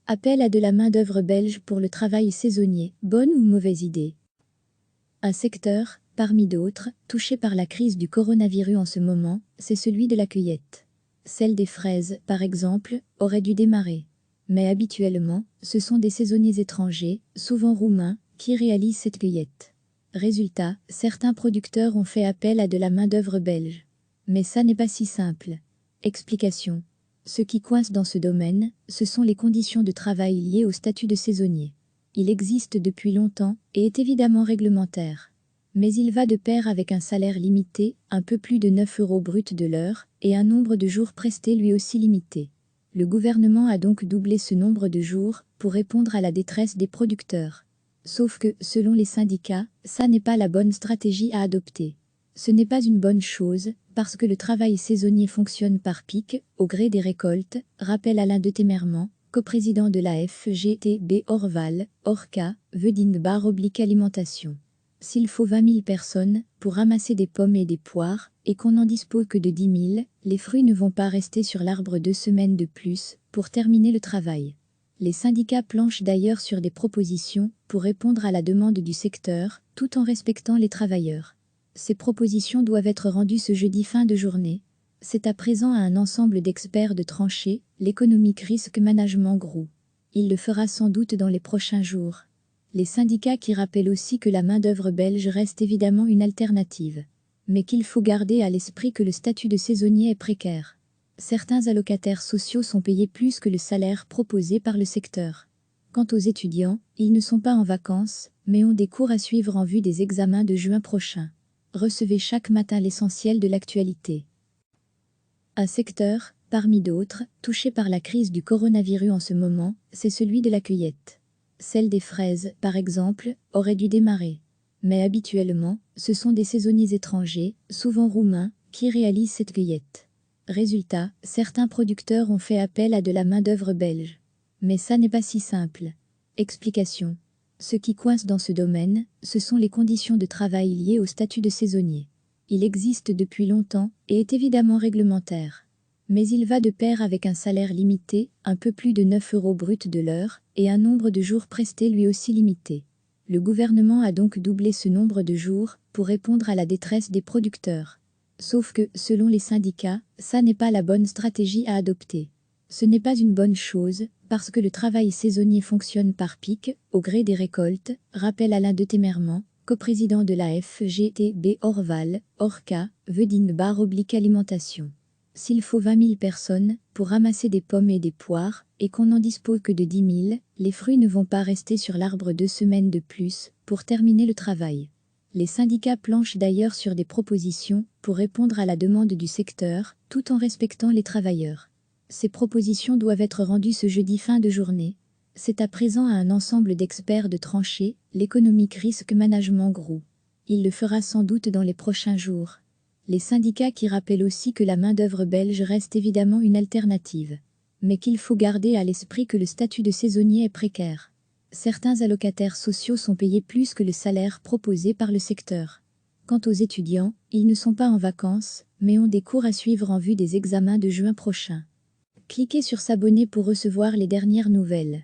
Appel à de la main-d'œuvre belge pour le travail saisonnier, bonne ou mauvaise idée? Un secteur, parmi d'autres, touché par la crise du coronavirus en ce moment, c'est celui de la cueillette. Celle des fraises, par exemple, aurait dû démarrer. Mais habituellement, ce sont des saisonniers étrangers, souvent roumains, qui réalisent cette cueillette. Résultat, certains producteurs ont fait appel à de la main-d'œuvre belge. Mais ça n'est pas si simple. Explication. Ce qui coince dans ce domaine, ce sont les conditions de travail liées au statut de saisonnier. Il existe depuis longtemps et est évidemment réglementaire. Mais il va de pair avec un salaire limité, un peu plus de 9 € brut de l'heure, et un nombre de jours prestés lui aussi limité. Le gouvernement a donc doublé ce nombre de jours pour répondre à la détresse des producteurs. Sauf que, selon les syndicats, ça n'est pas la bonne stratégie à adopter. Ce n'est pas une bonne chose, parce que le travail saisonnier fonctionne par pic, au gré des récoltes, rappelle Alain de Temerman, coprésident de la FGTB Orval, Orca, Vedine-Alimentation. S'il faut 20 000 personnes pour ramasser des pommes et des poires, et qu'on n'en dispose que de 10 000, les fruits ne vont pas rester sur l'arbre 2 semaines de plus pour terminer le travail. Les syndicats planchent d'ailleurs sur des propositions pour répondre à la demande du secteur, tout en respectant les travailleurs. Ces propositions doivent être rendues ce jeudi fin de journée. C'est à présent à un ensemble d'experts de trancher l'Economic Risk Management Group. Il le fera sans doute dans les prochains jours. Les syndicats qui rappellent aussi que la main-d'œuvre belge reste évidemment une alternative. Mais qu'il faut garder à l'esprit que le statut de saisonnier est précaire. Certains allocataires sociaux sont payés plus que le salaire proposé par le secteur. Quant aux étudiants, ils ne sont pas en vacances, mais ont des cours à suivre en vue des examens de juin prochain. Recevez chaque matin l'essentiel de l'actualité. Un secteur, parmi d'autres, touché par la crise du coronavirus en ce moment, c'est celui de la cueillette. Celle des fraises, par exemple, aurait dû démarrer. Mais habituellement, ce sont des saisonniers étrangers, souvent roumains, qui réalisent cette cueillette. Résultat, certains producteurs ont fait appel à de la main-d'œuvre belge. Mais ça n'est pas si simple. Explication. Ce qui coince dans ce domaine, ce sont les conditions de travail liées au statut de saisonnier. Il existe depuis longtemps et est évidemment réglementaire. Mais il va de pair avec un salaire limité, un peu plus de 9 € brut de l'heure, et un nombre de jours prestés lui aussi limité. Le gouvernement a donc doublé ce nombre de jours pour répondre à la détresse des producteurs. Sauf que, selon les syndicats, ça n'est pas la bonne stratégie à adopter. Ce n'est pas une bonne chose, parce que le travail saisonnier fonctionne par pic, au gré des récoltes, rappelle Alain de Temerman, coprésident de la FGTB Orval, Orca, Vedine-Alimentation. S'il faut 20 000 personnes pour ramasser des pommes et des poires, et qu'on n'en dispose que de 10 000, les fruits ne vont pas rester sur l'arbre 2 semaines de plus pour terminer le travail. Les syndicats planchent d'ailleurs sur des propositions pour répondre à la demande du secteur, tout en respectant les travailleurs. Ces propositions doivent être rendues ce jeudi fin de journée. C'est à présent à un ensemble d'experts de trancher l'Economic Risk Management Group. Il le fera sans doute dans les prochains jours. Les syndicats qui rappellent aussi que la main-d'œuvre belge reste évidemment une alternative. Mais qu'il faut garder à l'esprit que le statut de saisonnier est précaire. Certains allocataires sociaux sont payés plus que le salaire proposé par le secteur. Quant aux étudiants, ils ne sont pas en vacances, mais ont des cours à suivre en vue des examens de juin prochain. Cliquez sur s'abonner pour recevoir les dernières nouvelles.